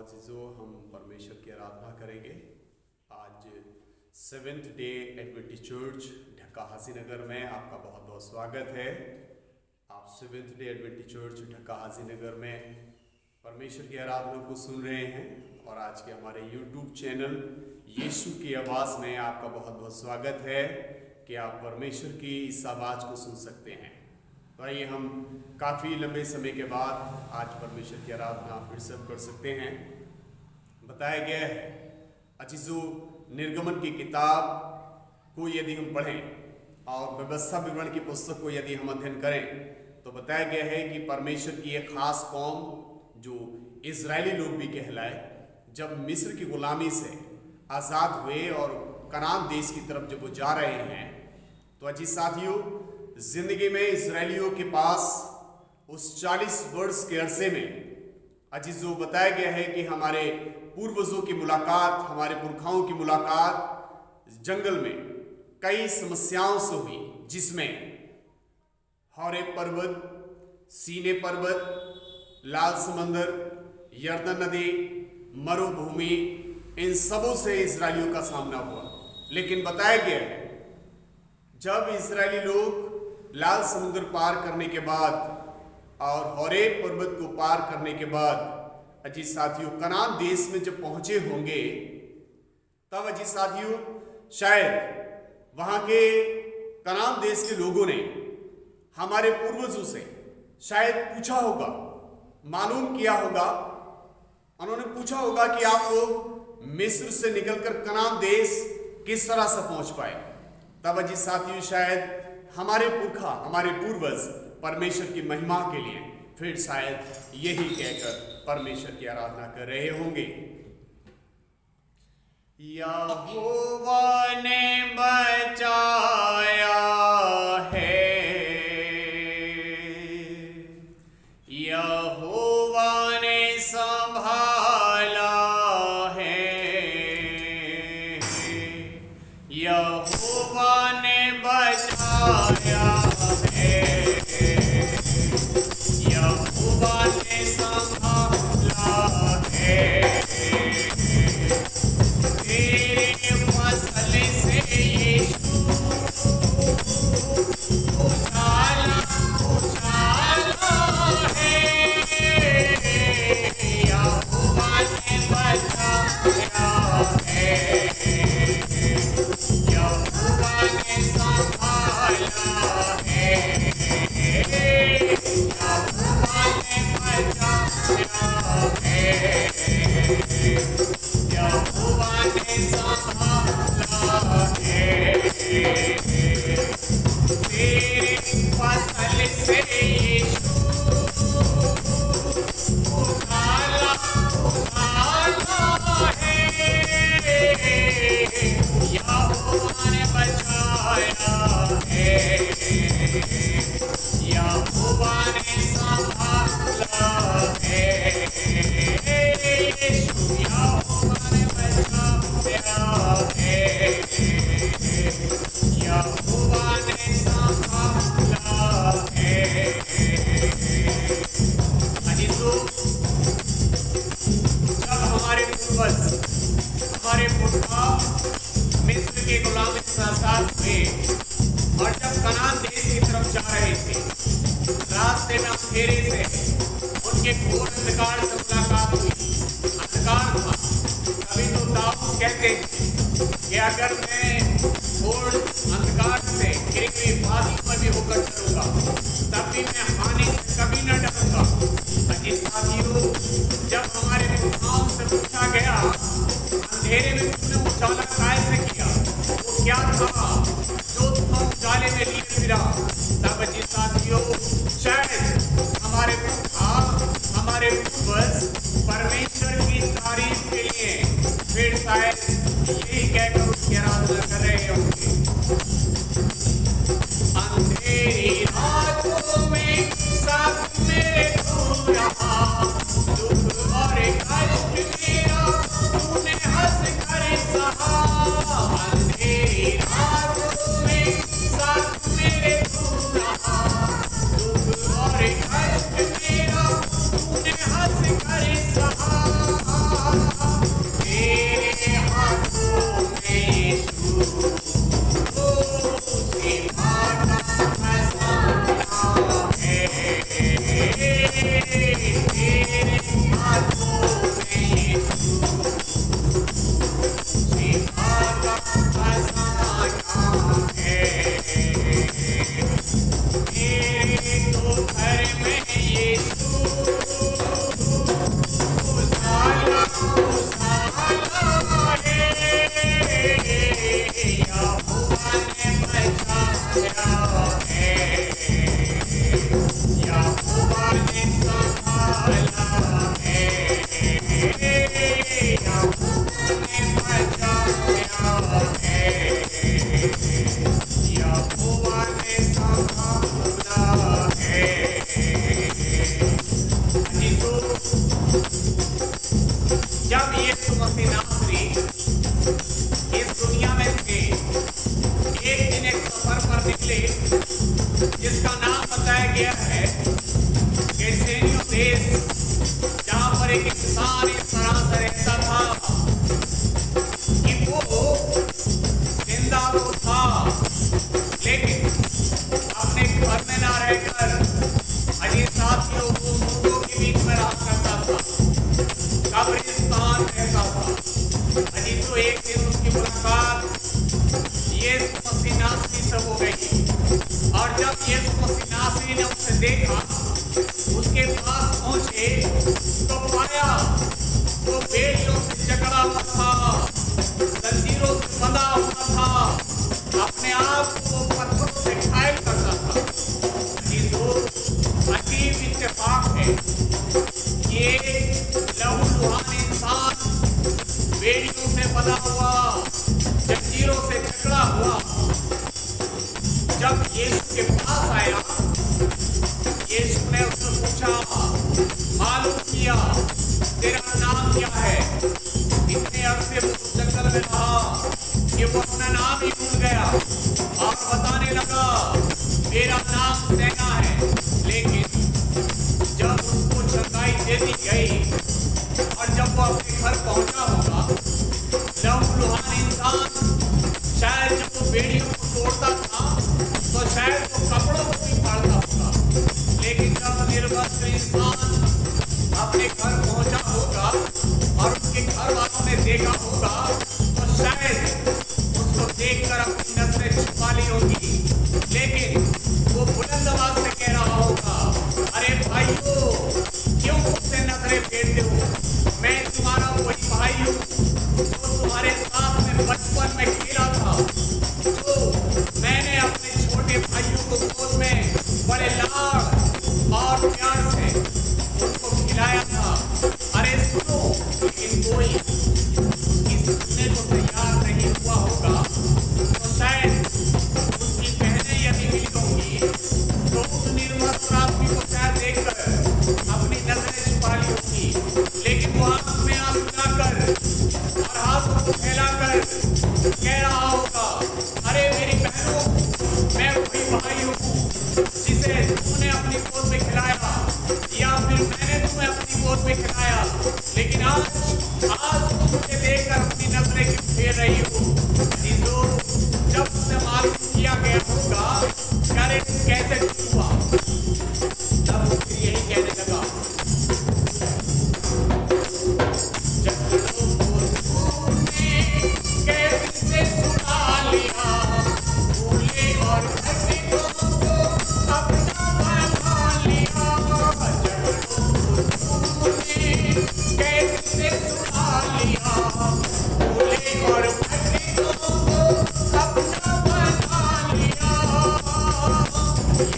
अजीज़ों, हम परमेश्वर की आराधना करेंगे। आज सेवेंथ डे एडवेंटिस्ट चर्च ढक्का हाजी नगर में आपका बहुत बहुत स्वागत है। आप सेवेंथ डे एडवेंटिस्ट चर्च ढक्का हाजी नगर में परमेश्वर की आराधना को सुन रहे हैं और आज के हमारे यूट्यूब चैनल यीशु की आवाज़ में आपका बहुत बहुत स्वागत है कि आप परमेश्वर की इस आवाज़ को सुन सकते हैं। तो आइए हम काफ़ी लंबे समय के बाद आज परमेश्वर की आराधना फिर से कर सकते हैं। बताया गया है अजीज़ों, निर्गमन की किताब को यदि हम पढ़ें और व्यवस्था विवरण की पुस्तक को यदि हम अध्ययन करें तो बताया गया है कि परमेश्वर की एक खास कौम जो इजरायली लोग भी कहलाए, जब मिस्र की गुलामी से आज़ाद हुए और कनान देश की तरफ जब वो जा रहे हैं तो अजीज साथियों, जिंदगी में इजरायलियों के पास उस 40 वर्ष के अरसे में अजीजों बताया गया है कि हमारे पूर्वजों की मुलाकात, हमारे पुरखाओं की मुलाकात जंगल में कई समस्याओं से हुई, जिसमें हौरेब पर्वत, सीने पर्वत, लाल समंदर, यर्दन नदी, मरुभूमि, इन सबों से इजरायलियों का सामना हुआ। लेकिन बताया गया है जब इजरायली लोग लाल समुद्र पार करने के बाद और हौरेब पर्वत को पार करने के बाद अजीज साथियों कनान देश में जब पहुंचे होंगे तब अजीज साथियों शायद वहां के कनान देश के लोगों ने हमारे पूर्वजों से शायद पूछा होगा, मालूम किया होगा, उन्होंने पूछा होगा कि आप लोग मिस्र से निकलकर कनान देश किस तरह से पहुंच पाए। तब अजीज साथियों शायद हमारे पुरखा, हमारे पूर्वज परमेश्वर की महिमा के लिए फिर शायद यही कहकर परमेश्वर की आराधना कर रहे होंगे। यहोवा ने बचाया है, यहोवा ने संभाला है, यहोवा ने बचाया है, यहोवा ने संभाला है। तेरे फसल से यीशु उजाला उजाला है, यहोवा ने बचाया है, यहोवा ने संभाला है, यहोवा ने बचाया है, यहोवा ने संभाला है। तेरे फसल से यीशु उजाला उजाला है, यहोवा ने बचाया है, यहोवा ने संभाला है, यीशु यहोवा ने बचाया है, यहोवा ने संभाला है। अजीजों, जब हमारे पूर्वज, हमारे पुरखा मिस्र के गुलामी से आजाद हुए और जब कनान देश की तरफ जा रहे थे, रास्ते में अंधेरे से उनके घोर अंधकार से मुलाकात हुई। अंधकार था। कभी तो दाऊद कहते हैं कि अगर मैं घोर अंधकार से घिरी हुई वादी पर भी होकर चलूंगा तब भी मैं हानि से कभी न डरूंगा। अजीज साथियों, जब हमारे पुरखाओं से पूछा गया अंधेरे में तुमने उजाला कैसे किया, वो क्या था जो तुम उजाले में लिए फिरा, तब अजीज साथियों शायद हमारे पुरखा, हमारे पूर्वज परमेश्वर की तारीफ के लिए फिर शायद यही कहकर उसकी आराधना कर रहे होंगे। अंधेरी रातों में साथ मेरे तू रहा, दुख और कष्ट मेरा तूने हंस कर सहा। अंधेरी रातों में साथ मेरे तू रहा, दुख और कष्ट मेरा तूने हंस कर सहा। जब यीशु मसीह नासरी इस दुनिया में थे, एक दिन एक सफर पर निकले जिसका नाम बताया गया है गेर्सेनियों देश, जहाँ पर एक इंसान इस तरह से रहता था कि वो जिंदा तो था लेकिन अपने घर में ना रहकर अजीज साथियों को मुर्दों के बीच में रहा करता था, कब्रिस्तान रहता था। अजीजों, एक दिन उसकी मुलाकात यीशु मसीह नासरी से हो गई और जब यीशु मसीह नासरी ने उसे देखा, उसके पास पहुंचे तो पाया वो बेड़ियों से जकड़ा हुआ था, जंजीरों से बंधा हुआ था, अपने आप को पत्थरों से घायल करता था। अजीजों, अजीब इत्तेफाक है, ये लहूलुहान इंसान बेड़ियों से बंधा हुआ, जंजीरों से जकड़ा हुआ, जब यीशु के पास आया, यीशु ने उससे पूछा, मालूम किया तेरा नाम क्या है। इतने अरसे वो जंगल में रहा कि वो अपना नाम ही भूल गया और बताने लगा मेरा नाम सेना है। लेकिन जब उसको चंगाई दे दी गई और जब वो अपने घर पहुंचा होगा, लहूलुहान इंसान शायद जब वो बेड़ियों को तोड़ता था तो शायद वो कपड़ों को भी फाड़ता होगा, लेकिन जब निर्वस्त्र इंसान अपने घर पहुंचा होगा और उसके घर वालों ने देखा होगा तो शायद उसको देखकर अपनी नजरें छुपा ली होगी, लेकिन वो बुलंद आवाज से कह रहा होगा, अरे भाइयों, क्यों मुझसे नजरें फेरते हो? मैं तुम्हारा वही भाई हूँ जो तुम्हारे साथ में बचपन में खेला था, जो मैंने अपने छोटे भाइयों को गोद में बड़े लाड़ और प्यार से उनको खिलाया था। अरे सुनो, लेकिन कोई उसकी सुनने को तैयार नहीं हुआ होगा, तो शायद उसकी बहनें यदि मिली होंगी तो उस निर्वस्त्र आदमी को शायद देखकर अपनी नजरें छुपा ली होगी, लेकिन वो आंख में आंसू लाकर और हाथों को फैलाकर कह रहा होगा, अरे मेरी बहनों, मैं वही भाई हूँ जिसे तुमने अपनी गोद में खिलाया या फिर मैंने तुम्हें अपनी गोद में खिलाया, लेकिन आज तुम मुझे देखकर अपनी नजरें क्यों फेर रही हो? अजीजों, जब से मालूम किया गया होगा अरे कैसे हुआ, तब वो फिर यही कहने लगा, कैसे छुड़ा लिया भूले और अपना बना लिया, कैसे छुड़ा लिया भूले और अपना बना लिया,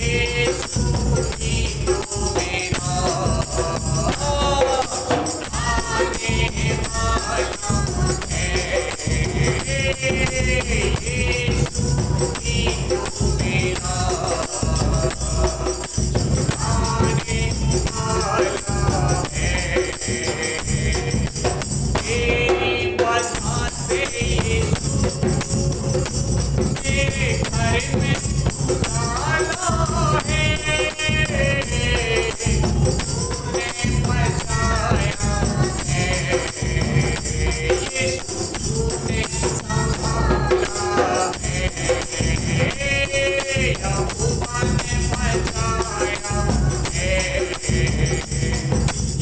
यीशु ही तो मेरा आने वाला है, यीशु ही तो मेरा आने वाला है, तेरी वजह से यीशु मेरे घर में उजाला है, तूने बचाया है, यीशु तूने संभाला है, यहोवा ने बचाया है,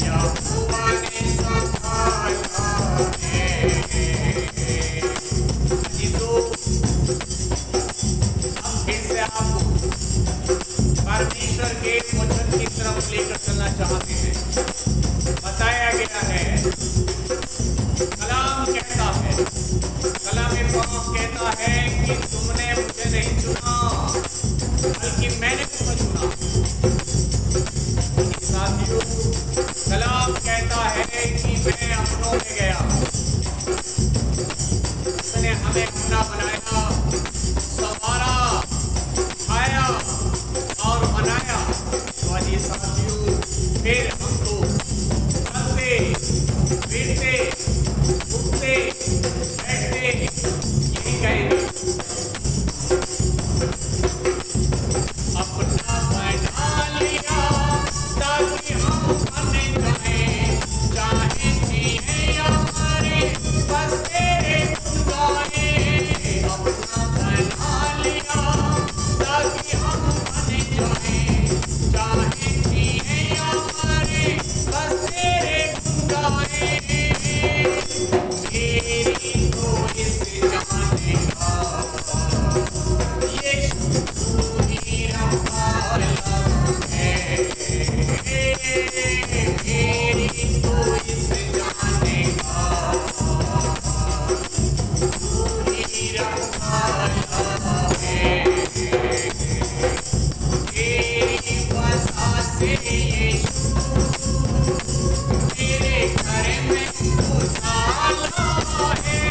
यहोवा ने संभाला है। अजीजों, हम फिर से आपको परमेश्वर के वचन की तरफ लेकर चलना चाहते हैं। बताया गया है, कलाम कहता है, कलाम पाक कहता है कि तुमने मुझे नहीं चुना बल्कि मैंने तुम्हें चुना। साथियों, कलाम कहता है कि मैं अपनों में गया, उसने हमें अपना बनाया, संवारा, खाया और बनाया। तो अजीज साथियों, फिर हम तो चलते फिरते उजाला है